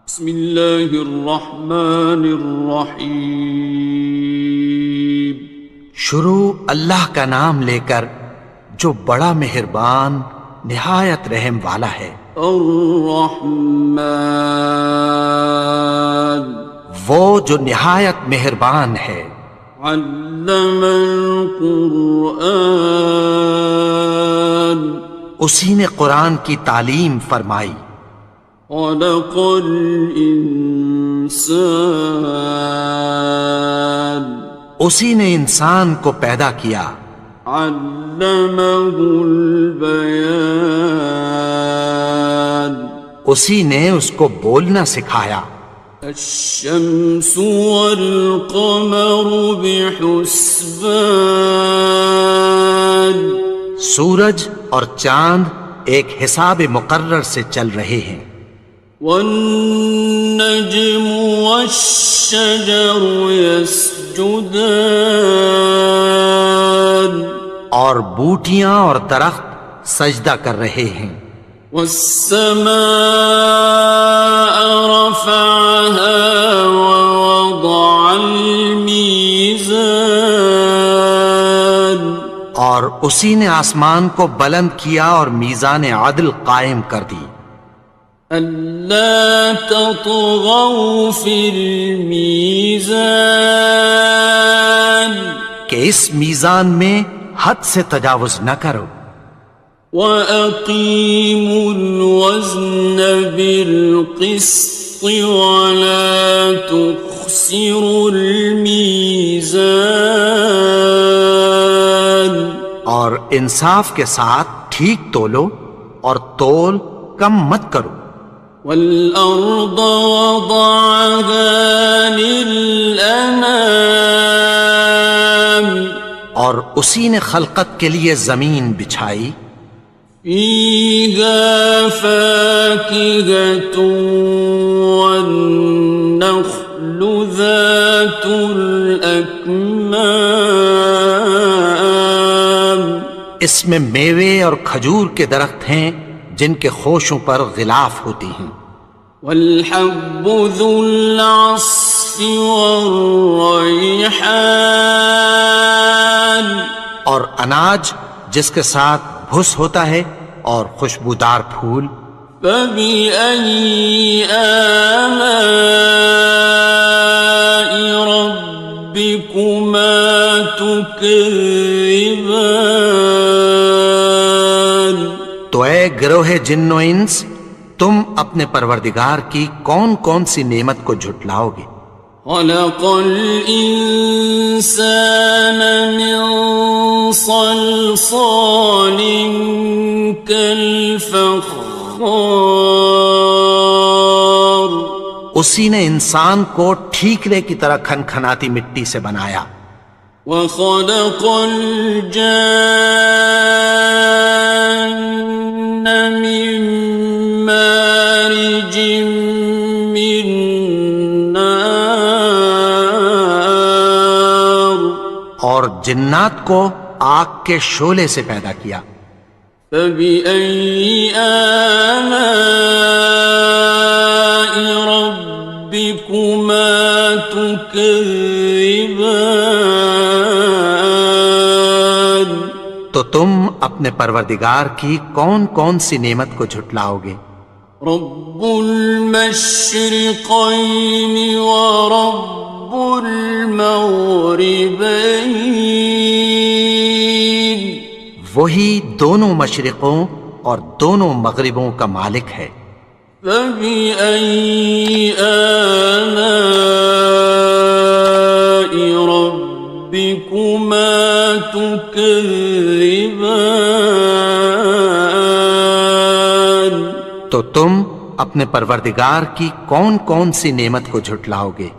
بسم اللہ الرحمن الرحیم۔ شروع اللہ کا نام لے کر جو بڑا مہربان نہایت رحم والا ہے۔ الرحمن، وہ جو نہایت مہربان ہے۔ علم القرآن، اسی نے قرآن کی تعلیم فرمائی۔ خلق الانسان، اسی نے انسان کو پیدا کیا۔ علمہ البیان، اسی نے اس کو بولنا سکھایا۔ الشمس والقمر بحسبان، سورج اور چاند ایک حساب مقرر سے چل رہے ہیں۔ والنجم والشجر يسجدان، اور بوٹیاں اور درخت سجدہ کر رہے ہیں۔ والسماء رفعها ووضع الميزان، اور اسی نے آسمان کو بلند کیا اور میزان عدل قائم کر دی۔ ألا تطغوا في الميزان، کہ اس میزان میں حد سے تجاوز نہ کرو۔ وَأَقِيمُوا الْوَزْنَ بِالْقِسْطِ وَلَا تُخْسِرُوا الْمِيزَانَ، اور انصاف کے ساتھ ٹھیک تولو اور تول کم مت کرو۔ وَالْأَرْضَ وَضَعَهَا لِلْأَنَامِ، اور اسی نے خلقت کے لیے زمین بچھائی۔ فِيهَا فَاكِهَةٌ وَالنَّخْلُ ذَاتُ الْأَكْمَامِ، اس میں میوے اور کھجور کے درخت ہیں جن کے خوشوں پر غلاف ہوتی ہیں۔ وَالْحَبُّ ذُو الْعَصْفِ وَالرَّيْحَانِ، اور اناج جس کے ساتھ بھس ہوتا ہے اور خوشبودار پھول۔ فَبِأَيِّ آلَاءِ رَبِّكُمَا تُكَذِّبَانِ، تو اے گروہ جن و انس، تم اپنے پروردگار کی کون کون سی نعمت کو جھٹلاؤ گے؟ خَلَقَ الْإِنسَانَ مِنْ صَلْصَالٍ كَالْفَخَّارِ، اسی نے انسان کو ٹھیکرے کی طرح کھنکھناتی مٹی سے بنایا۔ وَخَلَقَ الْجَانَّ مِن مَّارِجٍ مِّن نَّارٍ، اور جنات کو آگ کے شعلے سے پیدا کیا۔ فَبِأَيِّ آلَاءِ رَبِّكُمَا تُكَذِّبَانِ، تو تم اپنے پروردگار کی کون کون سی نعمت کو جھٹلاؤ گے؟ رب المشرقین ورب المغربین، وہی دونوں مشرقوں اور دونوں مغربوں کا مالک ہے۔ فَبِأَيِّ آلَاءِ رَبِّكُمَا تُكَذِّبَانِ، تو تم اپنے پروردگار کی کون کون سی نعمت کو جھٹلاؤ گے؟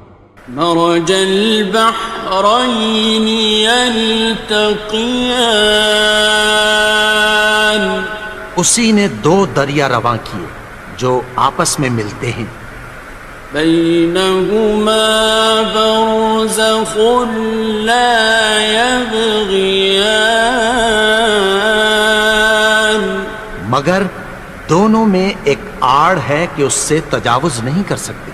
مرج البحرین یلتقیان، اسی نے دو دریا رواں کیے جو آپس میں ملتے ہیں۔ بینہما برزخ لا یبغیان، مگر دونوں میں ایک آڑ ہے کہ اس سے تجاوز نہیں کر سکتے۔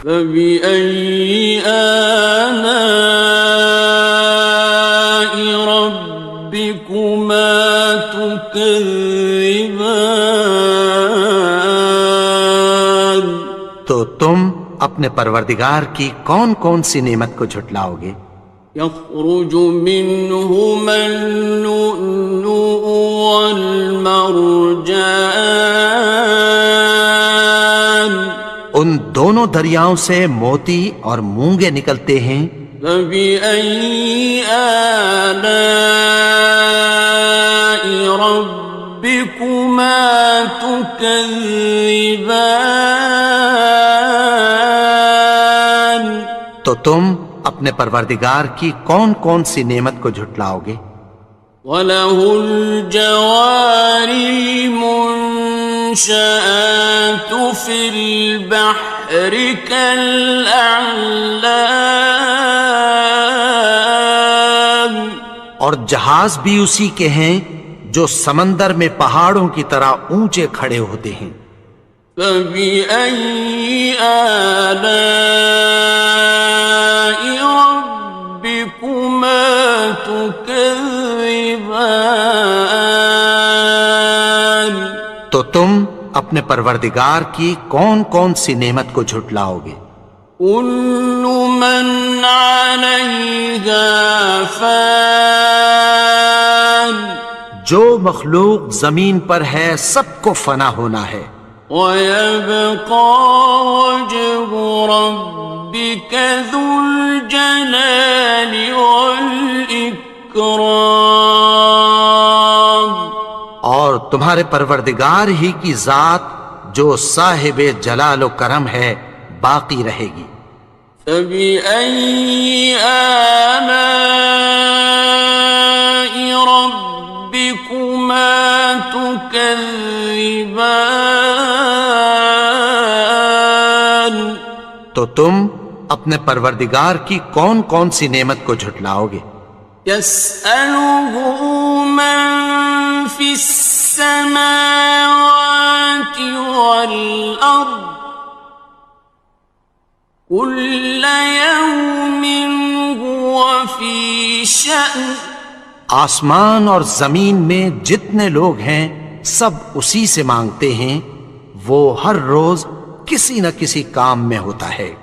فبأي آلاء ربكما تكذبان؟ تو تم اپنے پروردگار کی کون کون سی نعمت کو جھٹلاؤ گے؟ يخرج منهما اللؤلؤ والمرجان، ان دونوں دریاؤں سے موتی اور مونگے نکلتے ہیں۔ فبأي آلاء ربكما تكذبان؟ تو تم اپنے پروردگار کی کون کون سی نعمت کو جھٹلاؤ گے؟ وَلَهُ الْجَوَارِ الْمُنشَآتُ فِي الْبَحْرِ كَالْأَعْلَامِ، اور جہاز بھی اسی کے ہیں جو سمندر میں پہاڑوں کی طرح اونچے کھڑے ہوتے ہیں۔ فَبِأَيِّ آلَاءِ رَبِّكُمَا تُكَذِّبَانِ؟ تو تم اپنے پروردگار کی کون کون سی نعمت کو جھٹلاؤ گے؟ كُلُّ مَنْ عَلَيْهَا فَانٍ، جو مخلوق زمین پر ہے سب کو فنا ہونا ہے۔ وَيَبْقَى وَجْهُ رَبِّكَ ذُو الْجَلَالِ وَالْإِكْرَامِ، اور تمہارے پروردگار ہی کی ذات جو صاحب جلال و کرم ہے باقی رہے گی۔ فَبِأَيِّ آلَاءِ رَبِّكُمَا تُكَذِّبَانِ؟ تو تم اپنے پروردگار کی کون کون سی نعمت کو جھٹلاؤ گے؟ يَسْأَلُهُ مَن فِي السَّمَاوَاتِ وَالْأَرْضِ كُلَّ يَوْمٍ هُوَ فِي شَأْنٍ، آسمان اور زمین میں جتنے لوگ ہیں سب اسی سے مانگتے ہیں، وہ ہر روز کسی نہ کسی کام میں ہوتا ہے۔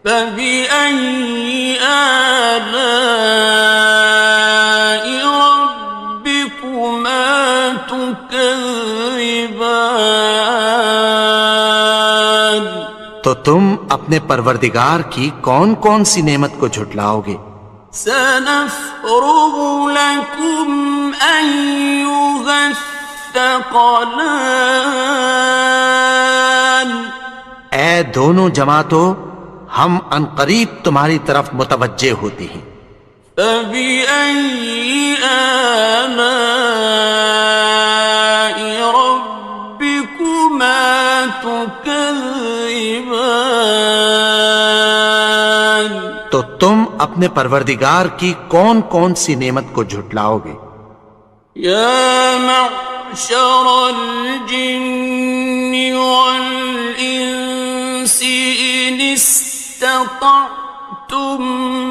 فَبِأَيِّ آلَاءِ رَبِّكُمَا تُكَذِّبَانِ؟ تو تم اپنے پروردگار کی کون کون سی نعمت کو جھٹلاؤ گے؟ سَنَفْرُغُ لَكُمْ أَيُّهَ الثَّقَلَانِ، اے دونوں جماعتوں، ہم عنقریب تمہاری طرف متوجہ ہوتے ہیں۔ فَبِأَيِّ آلَاءِ رَبِّكُمَا تُكَذِّبَانِ؟ تو تم اپنے پروردگار کی کون کون سی نعمت کو جھٹلاؤ گے؟ يَا مَعْشَرَ الْجِنِّ وَالْإِنسِ إِنِ اسْتَطَعْتُمْ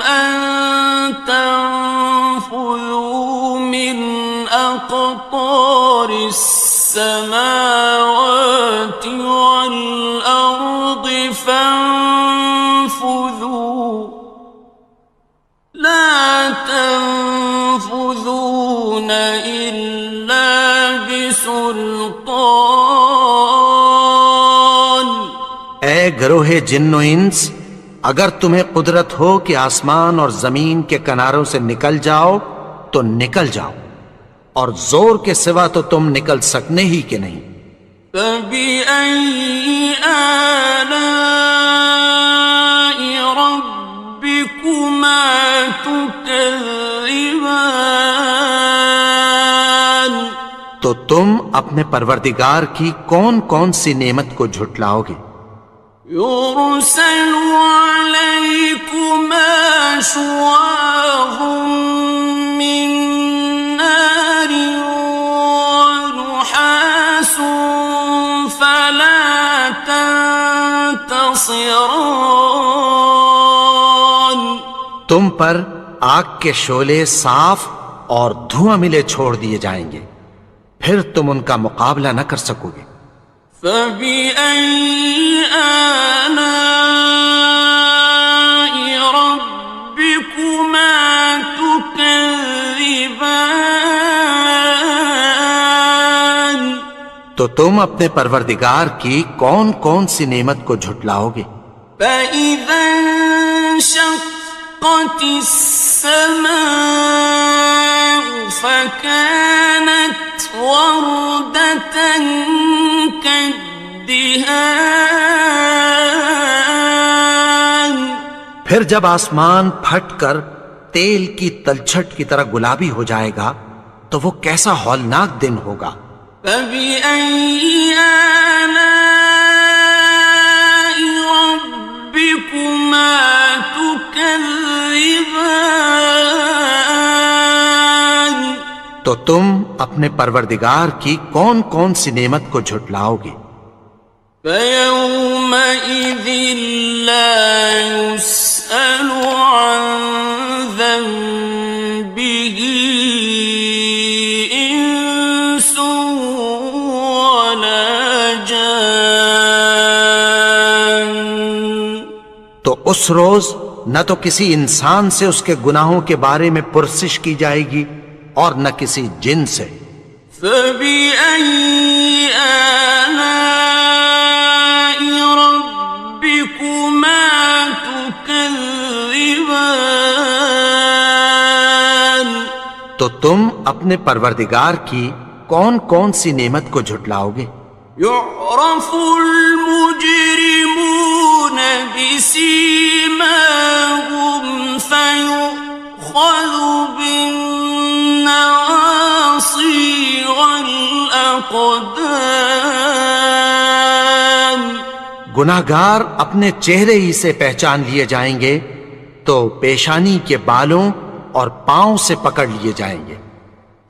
أَن تَنفُذُوا مِنْ أَقْطَارِ السَّمَاوَاتِ وَالْأَرْضِ فَانفُذُوا لَا تَنفُذُونَ إِلَّا بِسُلْطَانٍ۔ اے گروہ جن و انس، اگر تمہیں قدرت ہو کہ آسمان اور زمین کے کناروں سے نکل جاؤ تو نکل جاؤ، اور زور کے سوا تو تم نکل سکنے ہی کہ نہیں۔ فَبِأَيِّ آلَاءِ رَبِّكُمَا تُكَذِّبَانِ؟ تو تم اپنے پروردگار کی کون کون سی نعمت کو جھٹلاؤ گے؟ يُرْسَلُ عَلَيْكُمَا شُوَاظٌ مِّن نَّارٍ وَنُحَاسٌ ينتصران. تم پر آگ کے شعلے صاف اور دھواں ملے چھوڑ دیے جائیں گے، پھر تم ان کا مقابلہ نہ کر سکو گے۔ فبأي آلاء ربكما تكذبان. تو تم اپنے پروردگار کی کون کون سی نعمت کو جھٹلاؤ گے؟ فإذا انشقت السماء فكانت وردة كالدهان. پھر جب آسمان پھٹ کر تیل کی تلچھٹ کی طرح گلابی ہو جائے گا تو وہ کیسا ہولناک دن ہوگا۔ فبأي آلاء ربكما تكذبان. تو تم اپنے پروردگار کی کون کون سی نعمت کو جھٹلاؤ گے؟ فيومئذ لا يسأل عن ذنبه إنس ولا جان. تو اس روز نہ تو کسی انسان سے اس کے گناہوں کے بارے میں پرسش کی جائے گی اور نہ کسی جن سے۔ فبأي آلاء ربكما تكذبان. تو تم اپنے پروردگار کی کون کون سی نعمت کو جھٹلاؤ گے؟ يعرف المجرمون بسيماهم فيؤخذ بالنواصي والأقدام. گناہگار اپنے چہرے ہی سے پہچان لیے جائیں گے تو پیشانی کے بالوں اور پاؤں سے پکڑ لیے جائیں گے۔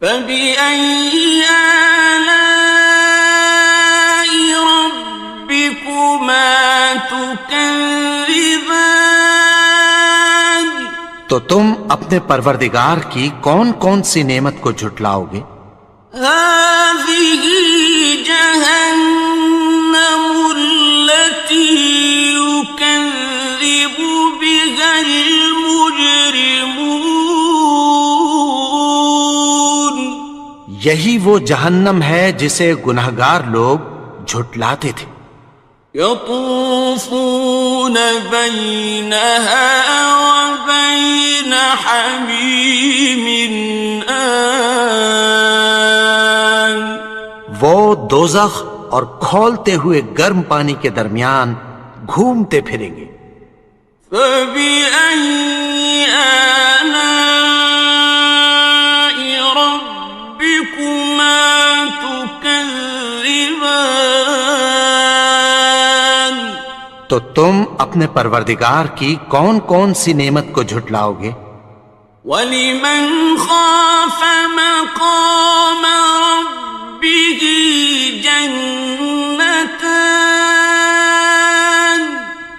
فبأي آلاء ربكما تكذبان. تو تم اپنے پروردگار کی کون کون سی نعمت کو جھٹلاؤ گے؟ هذه جهنم التي يكذب بها المجرمون. یہی وہ جہنم ہے جسے گناہگار لوگ جھٹلاتے تھے۔ يطوفون بينها وبين حميم آن. وہ دوزخ اور کھولتے ہوئے گرم پانی کے درمیان گھومتے پھریں گے۔ فبأي آلاء ربكما تكذبان. تو تم اپنے پروردگار کی کون کون سی نعمت کو جھٹلاؤ گے؟ وَلِمَنْ خَافَ مَقَامَ رَبِّهِ جَنَّتَانِ.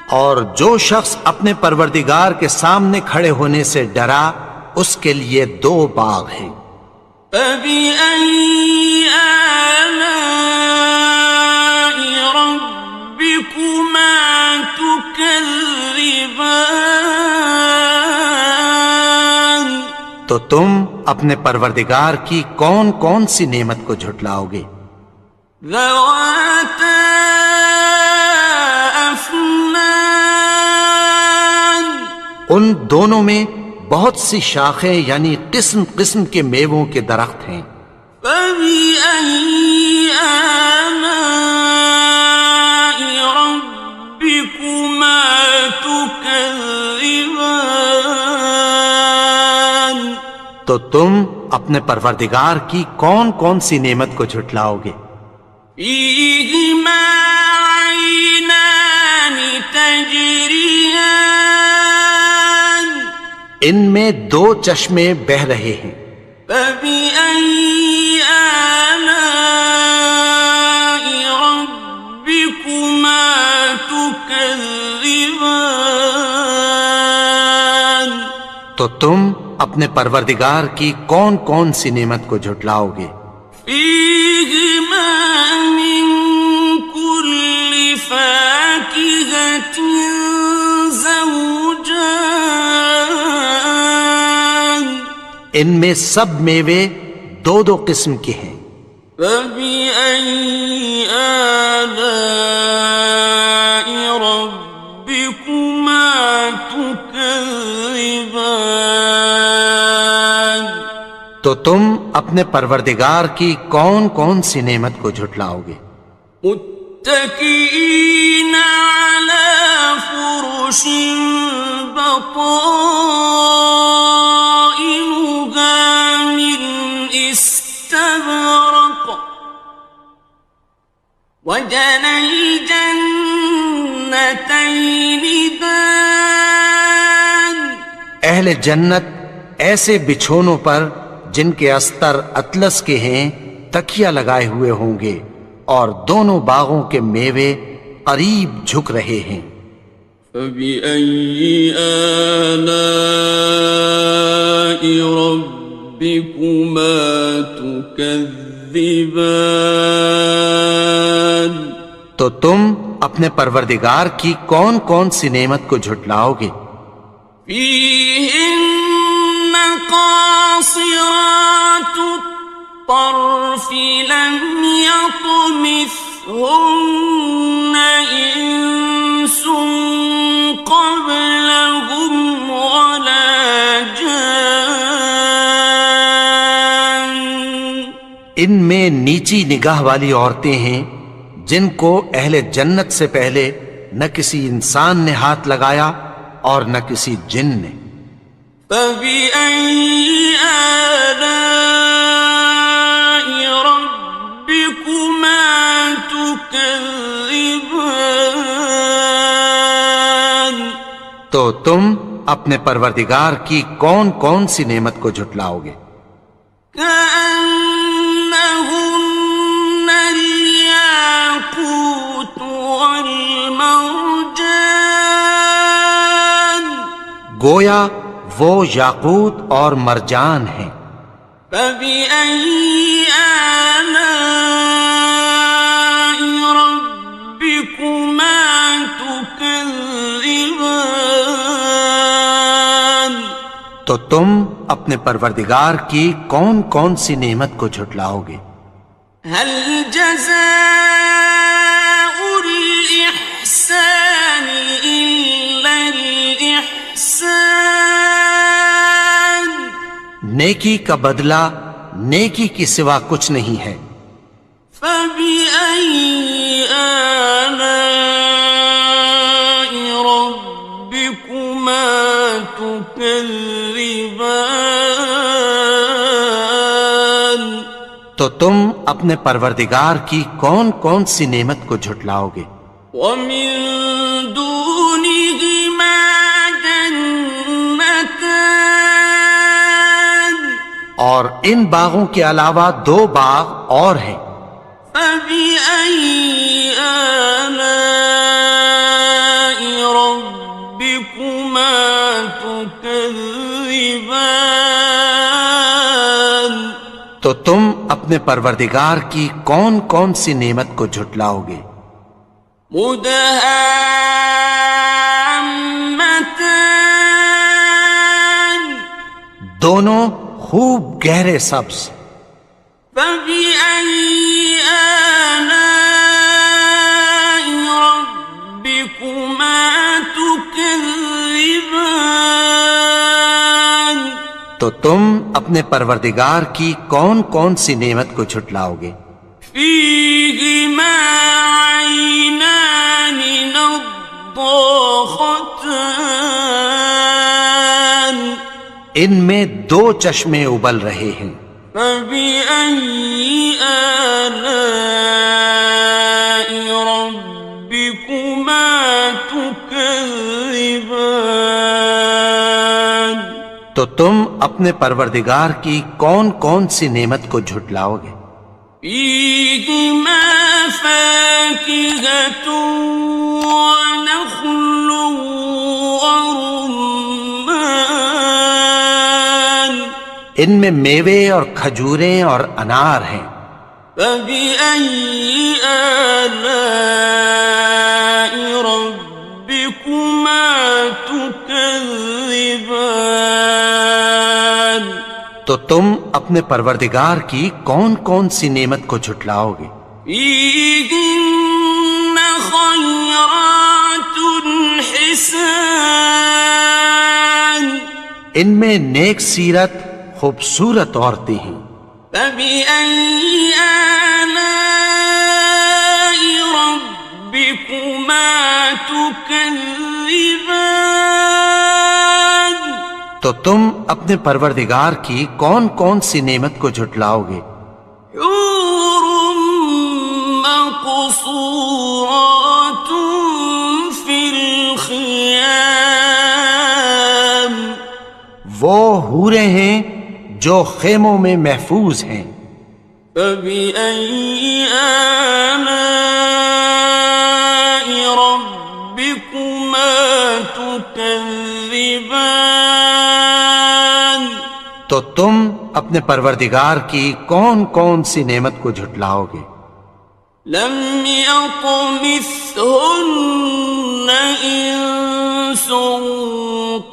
اور جو شخص اپنے پروردگار کے سامنے کھڑے ہونے سے ڈرا اس کے لیے دو باغ ہیں۔ فَبِأَيِّ آلَاءِ رَبِّكُمَا تُكَذِّبَانِ. تو تم اپنے پروردگار کی کون کون سی نعمت کو جھٹلاؤ گے؟ ذَوَاتَا أَفْنَانٍ. ان دونوں میں بہت سی شاخیں یعنی قسم قسم کے میووں کے درخت ہیں۔ فَبِأَيِّ آلَاءِ رَبِّكُمَا تُكَذِّبَانِ. تو تم اپنے پروردگار کی کون کون سی نعمت کو جھٹلاؤ گے؟ فِيهِمَا عَيْنَانِ تَجْرِيَانِ. ان میں دو چشمے بہہ رہے ہیں۔ فَبِأَيِّ آلَاءِ رَبِّكُمَا تُكَذِّبَانِ. تكذبان تو تم اپنے پروردگار کی کون کون سی نعمت کو جھٹلاؤ گے؟ فيهما من كل فاكهة زوجان ان میں سب میوے دو دو قسم کے ہیں۔ فبأي آلاء ربكما تكذبان تو تم اپنے پروردگار کی کون کون سی نعمت کو جھٹلاؤ گے؟ متكئين على فرش بطائنها من استبرق وجنى الجنتين دان اہل جنت ایسے بچھونوں پر جن کے استر اطلس کے ہیں تکیہ لگائے ہوئے ہوں گے، اور دونوں باغوں کے میوے قریب جھک رہے ہیں۔ فبأي آلاء ربكما تكذبان تو تم اپنے پروردگار کی کون کون سی نعمت کو جھٹلاؤ گے؟ فيهن قاصرات الطرف لم يطمثهن إنس قبلهم ولا جان ان میں نیچی نگاہ والی عورتیں ہیں جن کو اہل جنت سے پہلے نہ کسی انسان نے ہاتھ لگایا اور نہ کسی جن نے۔ فبأي آلاء ربكما تكذبان تو تم اپنے پروردگار کی کون کون سی نعمت کو جھٹلاؤ گے؟ كأنهن الياقوت والمرجان گویا وہ یاقوت اور مرجان ہیں۔ فبأي آلاء ربكما تكذبان تو تم اپنے پروردگار کی کون کون سی نعمت کو جھٹلاؤ گے؟ هل جزاء الإحسان إلا الإحسان نیکی کا بدلہ نیکی کی سوا کچھ نہیں ہے۔ فبأي آلاء ربكما تكذبان تو تم اپنے پروردگار کی کون کون سی نعمت کو جھٹلاؤ گے؟ ومن دونهما جنتان اور ان باغوں کے علاوہ دو باغ اور ہیں۔ فبأي آلاء ربكما تكذبان تو تم اپنے پروردگار کی کون کون سی نعمت کو جھٹلاؤ گے؟ مدهامتان دونوں خوب گہرے سبز۔ فبأي آلاء ربكما تكذبان تو تم اپنے پروردگار کی کون کون سی نعمت کو جھٹلاؤ گے؟ فيهما عينان نضاختان ان میں دو چشمے ابل رہے ہیں۔ فبأي آلاء ربكما تكذبان تو تم اپنے پروردگار کی کون کون سی نعمت کو جھٹلاؤ گے؟ فيهما فاكهة ونخل ورمان ان میں میوے اور کھجوریں اور انار ہیں. فبأي آلاء ربكما تكذبان تو تم اپنے پروردگار کی کون کون سی نعمت کو جھٹلاؤ گے؟ فيهن خيرات حسان ان میں نیک سیرت خوبصورت عورتیں ہیں. فبأي آلاء ربكما تكذبان تو تم اپنے پروردگار کی کون کون سی نعمت کو جھٹلاؤ گے؟ حور مقصورات في الخيام وہ حوریں ہیں جو خیموں میں محفوظ ہیں. فبأي آلاء ربكما تكذبان تو تم اپنے پروردگار کی کون کون سی نعمت کو جھٹلاؤ گے؟ لم يطمثهن إنس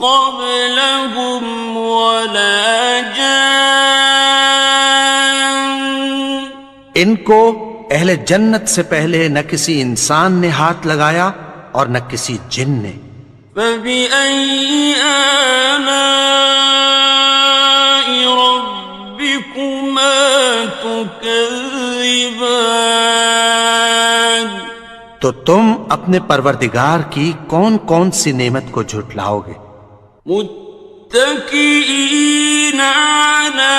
قبلهم ولا جان ان کو اہل جنت سے پہلے نہ کسی انسان نے ہاتھ لگایا اور نہ کسی جن نے. فبأي آلاء ربكما تكذبان تو تم اپنے پروردگار کی کون کون سی نعمت کو جھٹلاؤ گے؟ متكئين على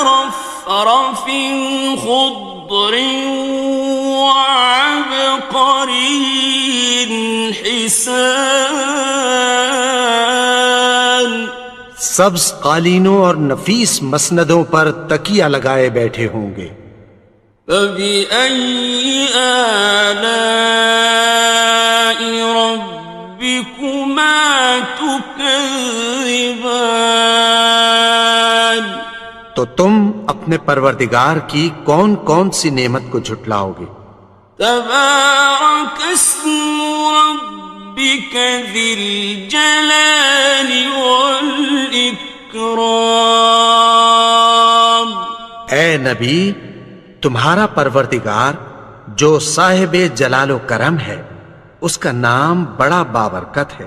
رفرف خضر وعبقري حسان سبز قالینوں اور نفیس مسندوں پر تکیہ لگائے بیٹھے ہوں گے. فبأي آلاء ربكما تكذبان تو تم اپنے پروردگار کی کون کون سی نعمت کو جھٹلاؤ گے؟ تبارك اسم ربك ذي الجلال والإكرام اے نبی، تمہارا پروردگار جو صاحب جلال و کرم ہے، اس کا نام بڑا بابرکت ہے.